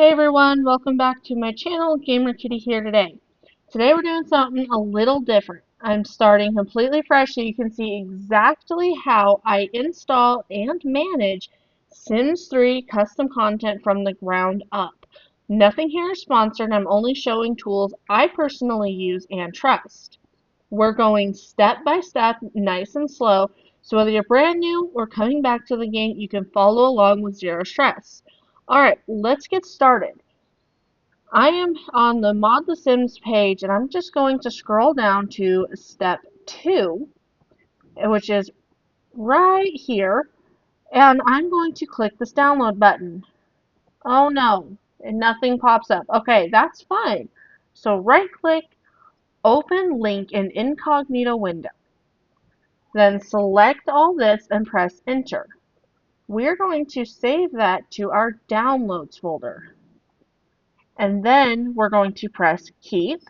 Hey everyone, welcome back to my channel, Gamer Kitty here today. Today we're doing something a little different. I'm starting completely fresh so you can see exactly how I install and manage Sims 3 custom content from the ground up. Nothing here is sponsored, I'm only showing tools I personally use and trust. We're going step by step, nice and slow, so whether you're brand new or coming back to the game, you can follow along with zero stress. Alright, let's get started. I am on the Mod The Sims page, and I'm just going to scroll down to step 2, which is right here, and I'm going to click this download button. Oh no, and nothing pops up. Okay, that's fine. So right click, open link in incognito window. Then select all this and press enter. We're going to save that to our downloads folder. And then we're going to press keep.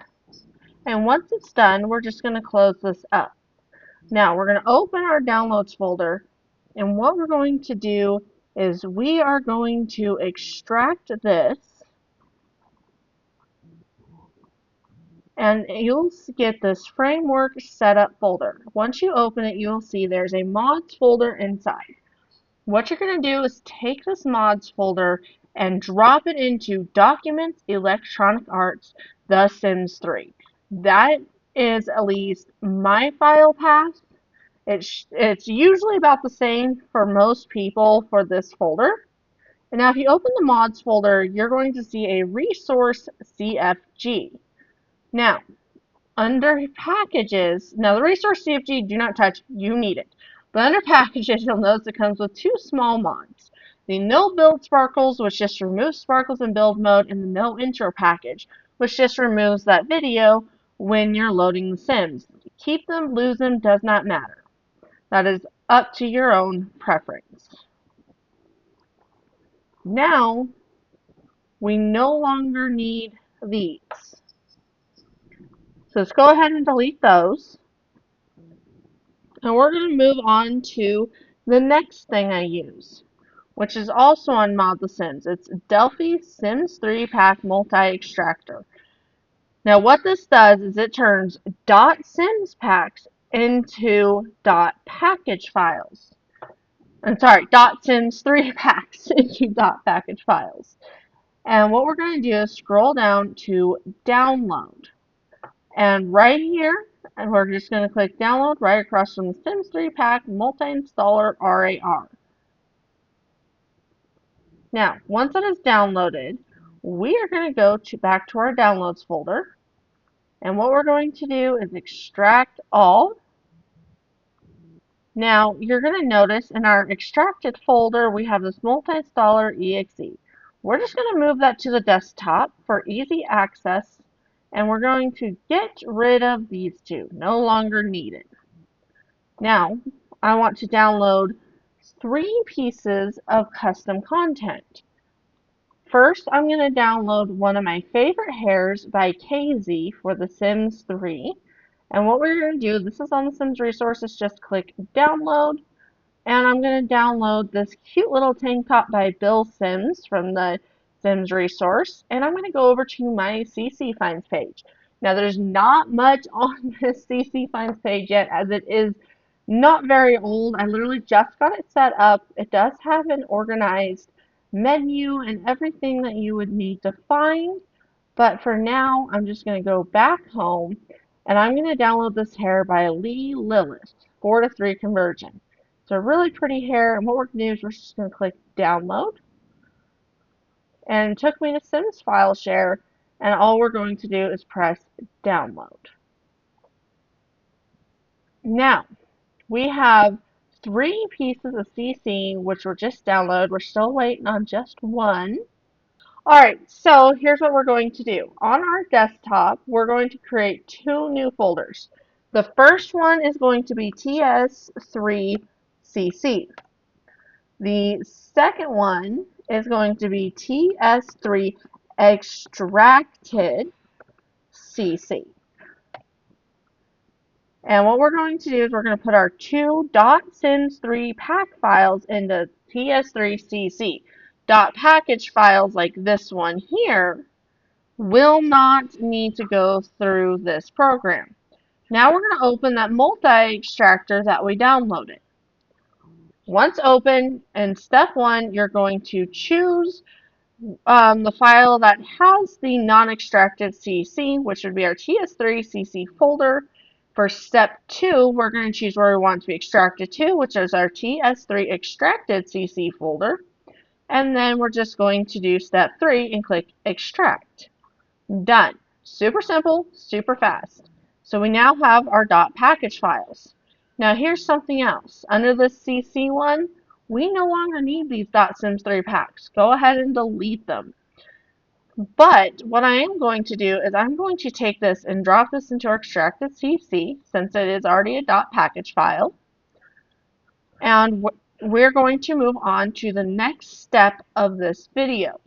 And once it's done, we're just going to close this up. Now we're going to open our downloads folder. And what we're going to do is we are going to extract this. And you'll get this framework setup folder. Once you open it, you'll see there's a mods folder inside. What you're going to do is take this mods folder and drop it into Documents, Electronic Arts, The Sims 3. That is at least my file path. It's usually about the same for most people for this folder. And now if you open the mods folder, you're going to see a resource CFG. Now, under packages, now the resource CFG, do not touch, you need it. But under packages, you'll notice it comes with two small mods. The no build sparkles, which just removes sparkles in build mode, and the no intro package, which just removes that video when you're loading the Sims. Keep them, lose them, does not matter. That is up to your own preference. Now, we no longer need these. So let's go ahead and delete those. And we're going to move on to the next thing I use, which is also on Mod The Sims. It's Delphi Sims 3 Pack Multi-Extractor. Now what this does is it turns .sims packs into .package files. I'm sorry, .sims 3 packs into .package files. And what we're going to do is scroll down to download. And right here, and we're just going to click download right across from the Sims 3 Pack Multi-Installer RAR. Now, once it is downloaded, we are going to go back to our downloads folder. And what we're going to do is extract all. Now, you're going to notice in our extracted folder, we have this multi-installer exe. We're just going to move that to the desktop for easy access. And we're going to get rid of these two, no longer needed. Now, I want to download 3 pieces of custom content. First, I'm going to download one of my favorite hairs by KZ for The Sims 3. And what we're going to do, this is on the Sims resources, just click download. And I'm going to download this cute little tank top by Bill Sims from the Sims resource. And I'm going to go over to my CC Finds page. Now, there's not much on this CC Finds page yet, as it is not very old. I literally just got it set up. It does have an organized menu and everything that you would need to find. But for now, I'm just going to go back home and I'm going to download this hair by Lee Lilith, 4:3 conversion. It's a really pretty hair, and what we're going to do is we're just going to click download. And it took me to Sims File Share, and all we're going to do is press download. Now, we have 3 pieces of CC, which were just downloaded. We're still waiting on just one. Alright, so here's what we're going to do. On our desktop, we're going to create 2 new folders. The first one is going to be TS3CC. The second one is going to be TS3 Extracted CC. And what we're going to do is we're going to put our 2 .sims3 pack files into TS3CC. .package files like this one here will not need to go through this program. Now we're going to open that multi-extractor that we downloaded. Once open, in step 1, you're going to choose the file that has the non-extracted CC, which would be our TS3 CC folder. For step 2, we're going to choose where we want it to be extracted to, which is our TS3 extracted CC folder. And then we're just going to do step 3 and click extract. Done. Super simple, super fast. So we now have our .package files. Now here's something else. Under this CC one, we no longer need these .sims3 packs. Go ahead and delete them. But what I am going to do is I'm going to take this and drop this into our extracted CC, since it is already a .package file. And we're going to move on to the next step of this video,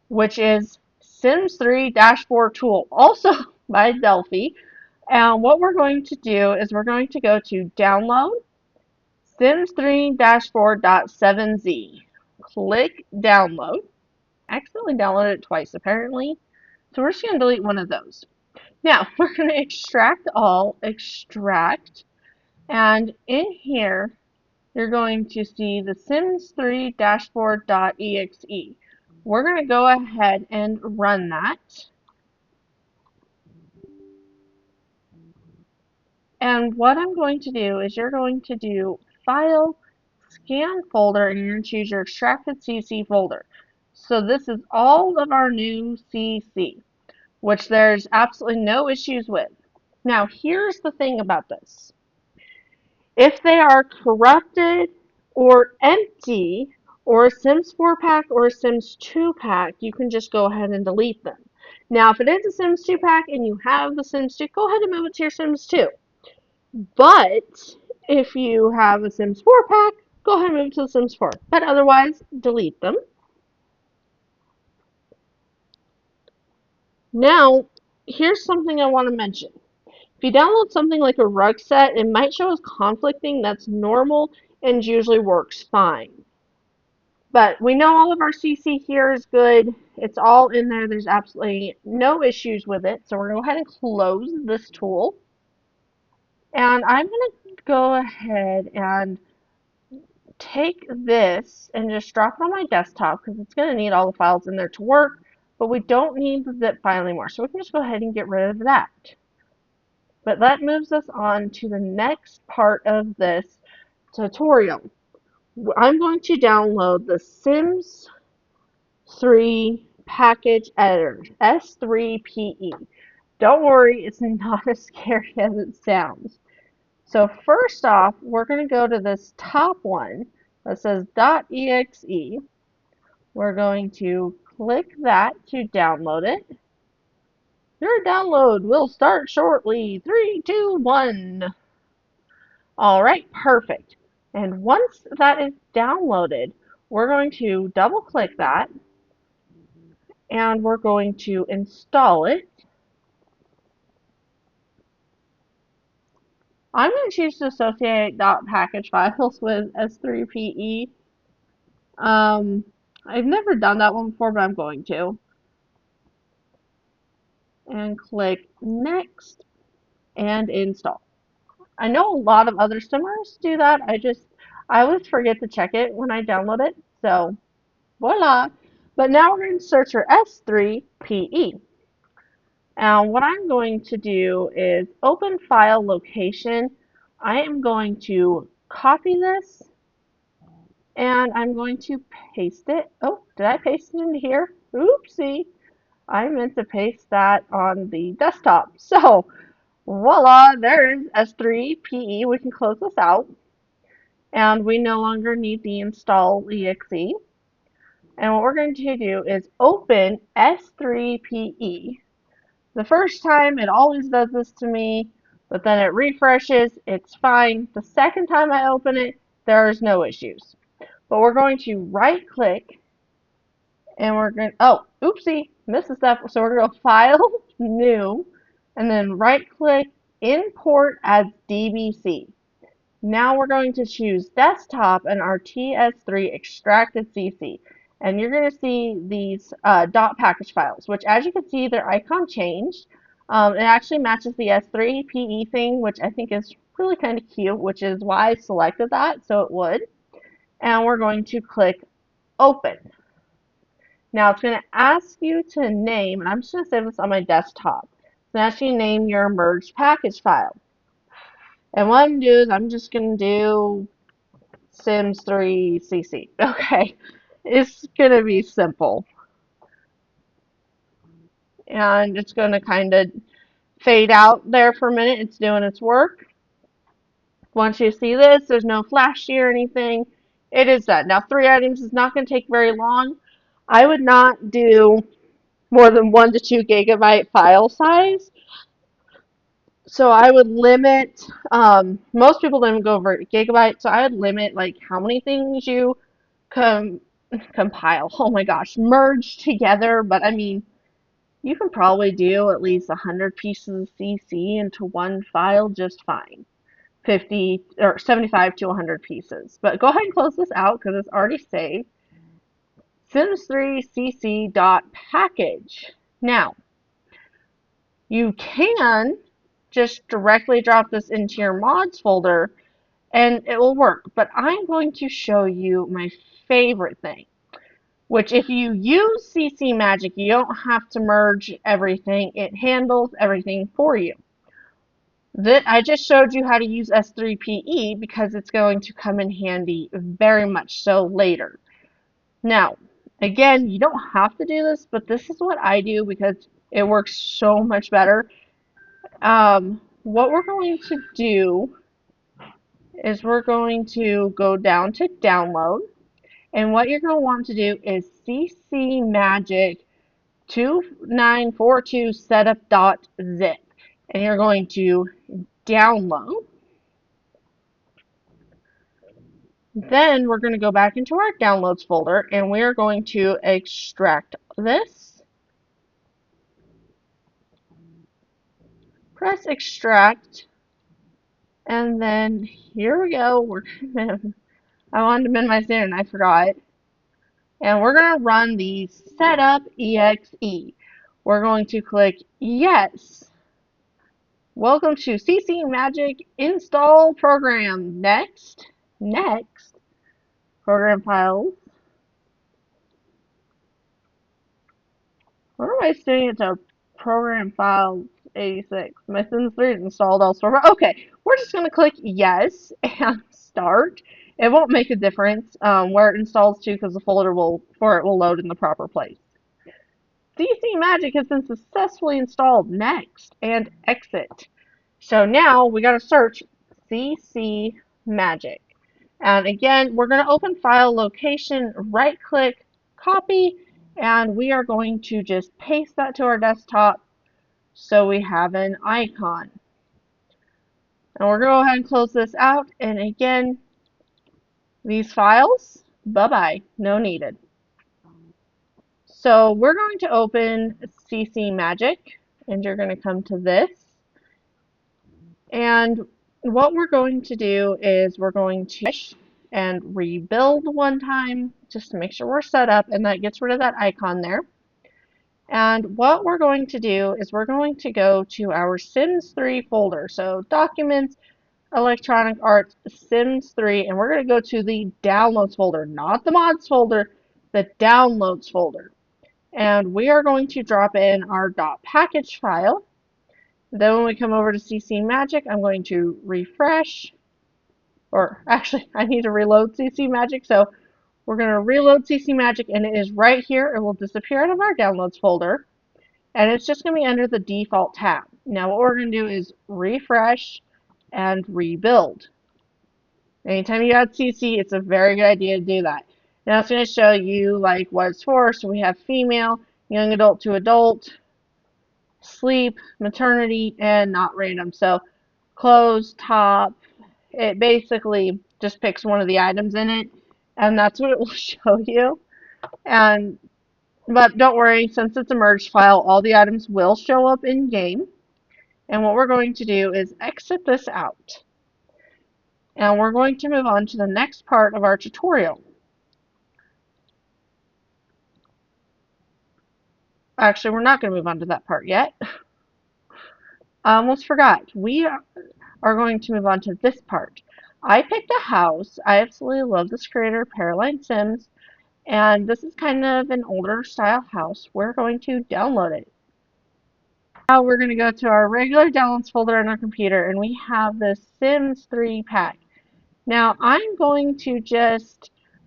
which is Sims 3 Dashboard Tool, also by Delphi. And what we're going to do is we're going to go to Download, Sims 3 Dashboard.7z. Click Download. I accidentally downloaded it twice, apparently. So we're just going to delete one of those. Now, we're going to extract all, extract, and in here, you're going to see the Sims 3 Dashboard.exe. We're going to go ahead and run that. And what I'm going to do is you're going to do File, Scan Folder, and you're going to choose your extracted CC folder. So this is all of our new CC, which there's absolutely no issues with. Now here's the thing about this. If they are corrupted or empty, or a Sims 4 pack or a Sims 2 pack, you can just go ahead and delete them. Now, if it is a Sims 2 pack and you have the Sims 2, go ahead and move it to your Sims 2. But if you have a Sims 4 pack, go ahead and move it to the Sims 4. But otherwise, delete them. Now, here's something I want to mention. If you download something like a rug set, it might show as conflicting. That's normal and usually works fine. But we know all of our CC here is good. It's all in there. There's absolutely no issues with it. So we're going to go ahead and close this tool. And I'm going to go ahead and take this and just drop it on my desktop because it's going to need all the files in there to work. But we don't need the zip file anymore. So we can just go ahead and get rid of that. But that moves us on to the next part of this tutorial. I'm going to download the Sims 3 package editor, S3PE. Don't worry, it's not as scary as it sounds. So first off, we're going to go to this top one that says .exe. We're going to click that to download it. Your download will start shortly. 3, 2, 1. All right, perfect. And once that is downloaded, we're going to double click that and we're going to install it. I'm going to choose to associate .package files with S3PE. I've never done that one before, but I'm going to. And click Next and Install. I know a lot of other simmers do that. I always forget to check it when I download it. So, voila. But now we're going to search for S3PE. And what I'm going to do is open file location. I am going to copy this and I'm going to paste it. Oh, did I paste it into here? Oopsie. I meant to paste that on the desktop. So, voila, there's S3PE. We can close this out. And we no longer need the install exe. And what we're going to do is open S3PE. The first time it always does this to me, but then it refreshes, it's fine. The second time I open it, there's no issues. But we're going to right click and we're going to, oh, oopsie, missed a step. So we're going to go File, New, and then right click, Import as DBC. Now we're going to choose Desktop and our TS3 extracted CC. and you're going to see these dot package files, which as you can see, their icon changed. It actually matches the S3PE thing, which I think is really kind of cute, which is why I selected that, so it would. And we're going to click Open. Now it's going to ask you to name, and I'm just going to save this on my desktop. It's going to ask you to name your merged package file. And what I'm going to do is I'm just going to do Sims 3 CC. Okay, it's going to be simple. And it's going to kind of fade out there for a minute. It's doing its work. Once you see this, there's no flashy or anything. It is done. Now, 3 items is not going to take very long. I would not do more than 1 to 2 gigabyte file size. So I would limit, most people don't go over gigabyte, so I would limit like how many things you compile, oh my gosh, merge together. But I mean, you can probably do at least 100 pieces of CC into one file just fine. 50 or 75 to 100 pieces. But go ahead and close this out because it's already saved. Sims 3 CC dot package. Now, you can just directly drop this into your mods folder and it will work. But I'm going to show you my favorite thing, which if you use CC Magic, you don't have to merge everything. It handles everything for you. I just showed you how to use S3PE because it's going to come in handy very much so later. Now, again, you don't have to do this, but this is what I do because it works so much better. What we're going to do is we're going to go down to download, and what you're going to want to do is CC Magic 2942 setup.zip, and you're going to download. Then we're going to go back into our downloads folder and we're going to extract this. Press extract. And then here we go. I wanted to minimize there and I forgot. And we're going to run the setup exe. We're going to click yes. Welcome to CC Magic install program. Next. Program files. What am I saying? It's a program file 86. My Sims 3 is installed elsewhere. Okay, we're just going to click yes and start. It won't make a difference where it installs to because the folder will load in the proper place. CC Magic has been successfully installed. Next and exit. So now we got to search CC Magic. And again, we're going to open file location, right click, copy, and we are going to just paste that to our desktop so we have an icon. And we're going to go ahead and close this out. And again, these files, bye-bye, no needed. So we're going to open CC Magic, and you're going to come to this. And what we're going to do is we're going to and rebuild one time just to make sure we're set up, and that gets rid of that icon there. And what we're going to do is we're going to go to our Sims 3 folder. So Documents, Electronic Arts, Sims 3, and we're going to go to the Downloads folder, not the Mods folder, the Downloads folder. And we are going to drop in our .package file. Then when we come over to CC Magic, I'm going to refresh. Or actually, I need to reload CC Magic. So we're going to reload CC Magic, and it is right here. It will disappear out of our Downloads folder. And it's just going to be under the default tab. Now what we're going to do is refresh and rebuild. Anytime you add CC, it's a very good idea to do that. Now it's going to show you like what it's for. So we have female, young adult to adult, sleep, maternity, and not random. So clothes, top, it basically just picks one of the items in it, and that's what it will show you. But don't worry, since it's a merged file, all the items will show up in game. And what we're going to do is exit this out. And we're going to move on to the next part of our tutorial. Actually, we're not going to move on to that part yet. I almost forgot. We are going to move on to this part. I picked a house. I absolutely love this creator, Paraline Sims, and this is kind of an older style house. We're going to download it. Now we're going to go to our regular downloads folder on our computer, and we have the Sims 3 pack. Now I'm going to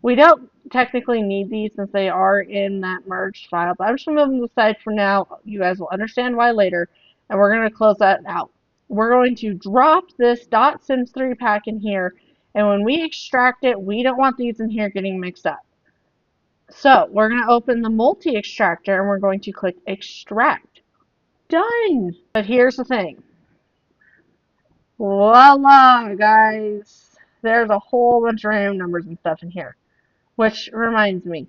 we don't technically need these since they are in that merged file, but I'm just going to move them aside for now. You guys will understand why later, and we're going to close that out. We're going to drop this .sims 3 pack in here, and when we extract it, we don't want these in here getting mixed up. So we're going to open the multi-extractor, and we're going to click extract. Done! But here's the thing. Voila, guys. There's a whole bunch of random numbers and stuff in here. Which reminds me,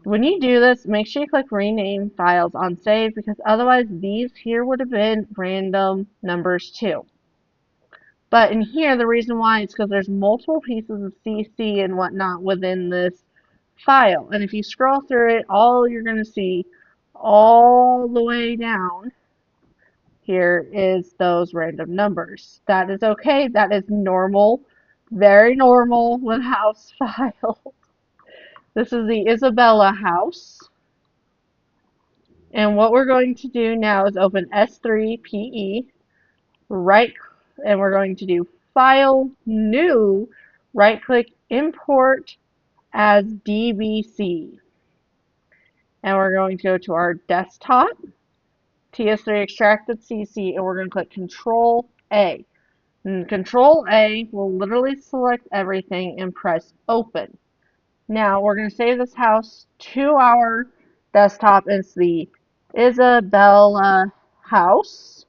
when you do this, make sure you click rename files on save, because otherwise these here would have been random numbers too. But in here, the reason why is because there's multiple pieces of CC and whatnot within this file. And if you scroll through it, all you're going to see all the way down here is those random numbers. That is okay. That is normal. Very normal with house files. This is the Isabella house. And what we're going to do now is open S3PE, and we're going to do File, New, right click, Import as DBC. And we're going to go to our desktop, TS3 extracted CC, and we're going to click Control A. And Control A will literally select everything and press Open. Now we're going to save this house to our desktop. It's the Isabella house.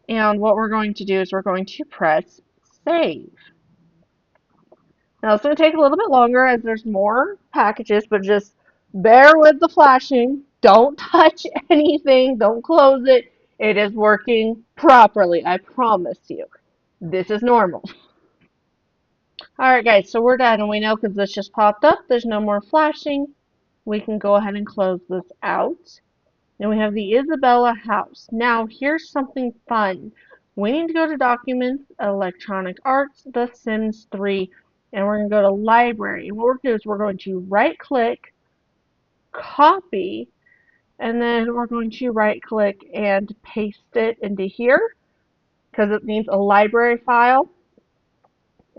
And what we're going to do is we're going to press save. Now it's going to take a little bit longer as there's more packages, but just bear with the flashing. Don't touch anything. Don't close it. It is working properly. I promise you. This is normal. Alright guys, so we're done, and we know because this just popped up, there's no more flashing. We can go ahead and close this out. And we have the Isabella house. Now, here's something fun. We need to go to Documents, Electronic Arts, The Sims 3, and we're going to go to Library. And what we're going to do is we're going to right-click, copy, and then we're going to right-click and paste it into here because it needs a library file.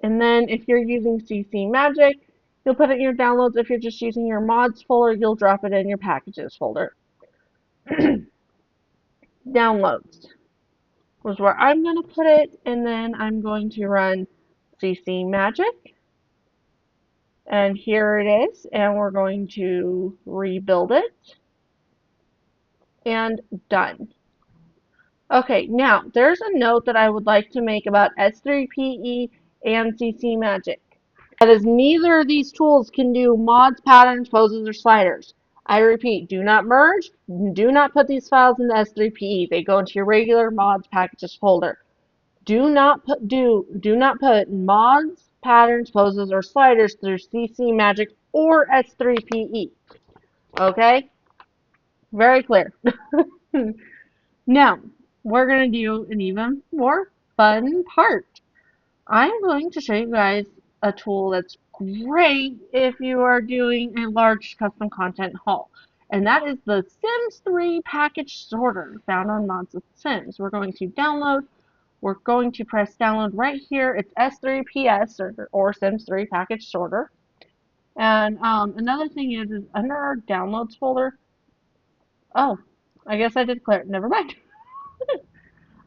And then if you're using CC Magic, you'll put it in your downloads. If you're just using your mods folder, you'll drop it in your packages folder. Downloads was where I'm going to put it, and then I'm going to run CC Magic. And here it is, and we're going to rebuild it. And done. Okay, now there's a note that I would like to make about S3PE and CC Magic. That is, neither of these tools can do mods, patterns, poses, or sliders. I repeat, do not merge, do not put these files into S3PE. They go into your regular mods packages folder. Do not put mods, patterns, poses, or sliders through CC Magic or S3PE. Okay? Very clear. Now, we're going to do an even more fun part. I'm going to show you guys a tool that's great if you are doing a large custom content haul. And that is the Sims 3 package sorter found on Mods with Sims. We're going to download. We're going to press download right here. It's S3PS or Sims 3 package sorter. And another thing is under our downloads folder. Oh, I guess I did clear it. Never mind.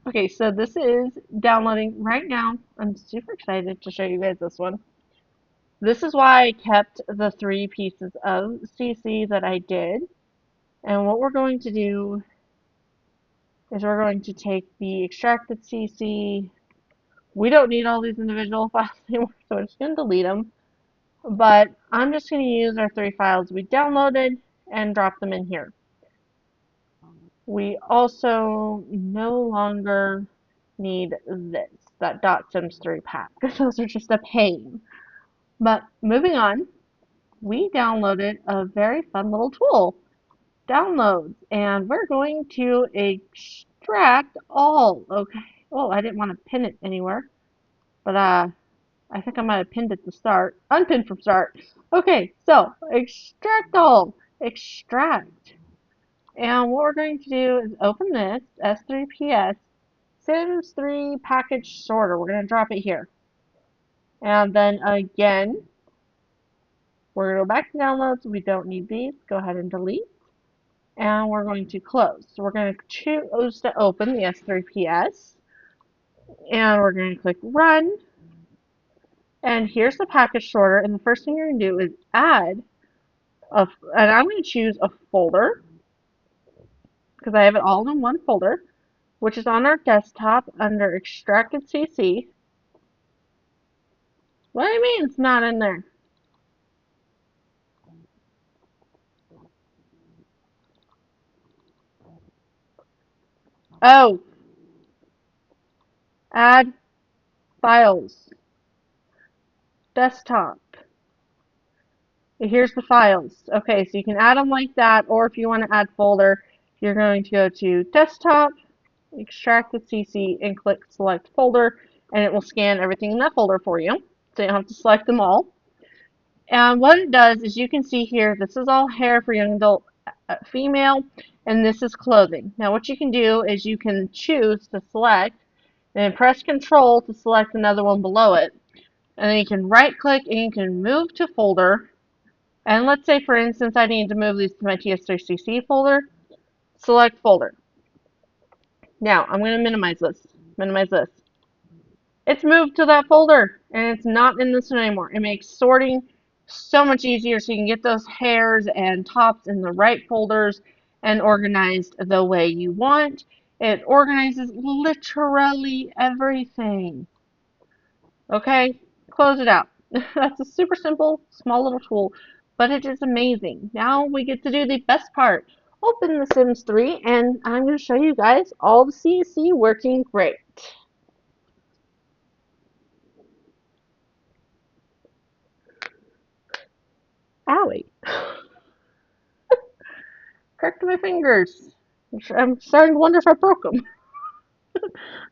Okay, so this is downloading right now. I'm super excited to show you guys this one. This is why I kept the 3 pieces of CC that I did. And what we're going to do is we're going to take the extracted CC. We don't need all these individual files anymore, so I'm just going to delete them. But I'm just going to use our 3 files we downloaded and drop them in here. We also no longer need this, that .sims 3 pack, because those are just a pain. But moving on, we downloaded a very fun little tool, Downloads, and we're going to extract all. Okay. Oh, I didn't want to pin it anywhere, but I think I might have pinned it to start. Unpin from start. Okay, so extract all. Extract. And what we're going to do is open this S3PS Sims 3 package sorter. We're going to drop it here. And then again, we're going to go back to downloads. We don't need these. Go ahead and delete. And we're going to close. So we're going to choose to open the S3PS. And we're going to click run. And here's the package sorter. And the first thing you're going to do is add, and I'm going to choose a folder because I have it all in one folder, which is on our desktop under extracted CC. What do you mean it's not in there? Oh, add files, desktop. Here's the files. Okay, so you can add them like that, or if you want to add folder, you're going to go to desktop, extract with CC, and click select folder, and it will scan everything in that folder for you. So you don't have to select them all. And what it does is you can see here, this is all hair for young adult female, and this is clothing. Now what you can do is you can choose to select, and press Control to select another one below it. And then you can right click and you can move to folder. And let's say, for instance, I need to move these to my TS3CC folder. Select folder. Now, I'm going to minimize this. Minimize this. It's moved to that folder, and it's not in this one anymore. It makes sorting so much easier so you can get those hairs and tops in the right folders and organized the way you want. It organizes literally everything. Okay? Close it out. That's a super simple, small little tool, but it is amazing. Now we get to do the best part. Open The Sims 3, and I'm going to show you guys all the CSC working great. Owie. Cracked my fingers. I'm starting to wonder if I broke them.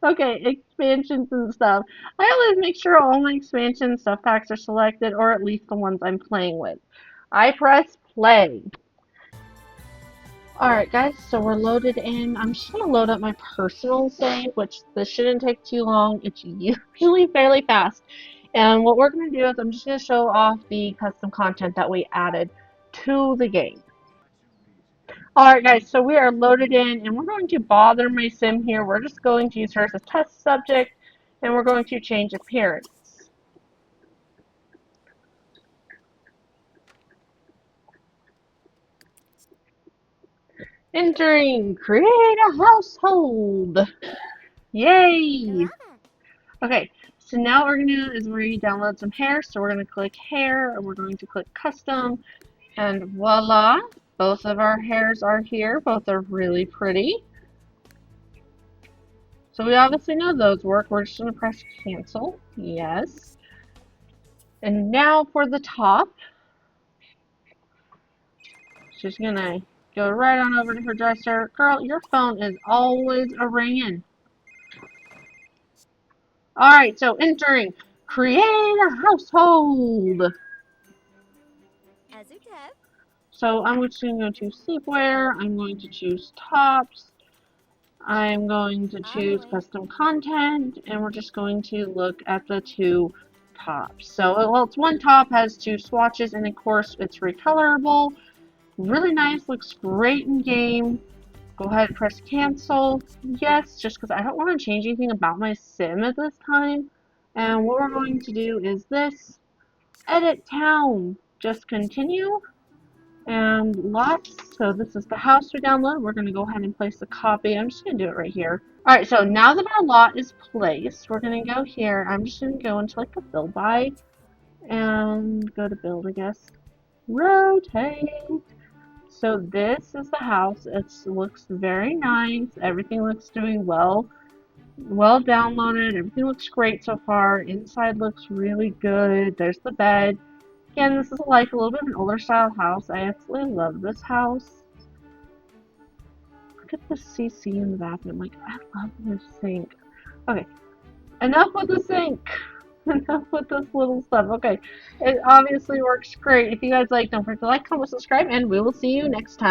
Okay, expansions and stuff. I always make sure all my expansion stuff packs are selected, or at least the ones I'm playing with. I press play. Alright guys, so we're loaded in. I'm just going to load up my personal save, which this shouldn't take too long. It's usually fairly fast. And what we're going to do is I'm just going to show off the custom content that we added to the game. Alright guys, so we are loaded in and we're going to bother my sim here. We're just going to use her as a test subject and we're going to change appearance. Entering, create a household. Yay! Okay, so now what we're going to do is we're going to download some hair. So we're going to click hair and we're going to click custom. And voila, both of our hairs are here. Both are really pretty. So we obviously know those work. We're just going to press cancel. Yes. And now for the top. She's going to go right on over to her dresser. Girl, your phone is always a-ringing. Alright, so entering. Create a household. So I'm just going to go to sleepwear. I'm going to choose tops. I'm going to choose custom content. And we're just going to look at the two tops. So, well, it's one top, has two swatches, and of course it's recolorable. Really nice, looks great in game. Go ahead and press cancel. Yes, just because I don't want to change anything about my sim at this time. And what we're going to do is this. Edit town. Just continue. And lots. So this is the house we downloaded. We're going to go ahead and place a copy. I'm just going to do it right here. Alright, so now that our lot is placed, we're going to go here. I'm just going to go into like a build by. And go to build, I guess. Rotate. So this is the house. It looks very nice. Everything looks doing well downloaded. Everything looks great so far. Inside looks really good. There's the bed. Again, this is like a little bit of an older style house. I absolutely love this house. Look at the CC in the bathroom. Like, I love this sink. Okay, enough with the sink. Enough with this little stuff. Okay, it obviously works great. If you guys like, don't forget to like, comment, subscribe, and we will see you next time.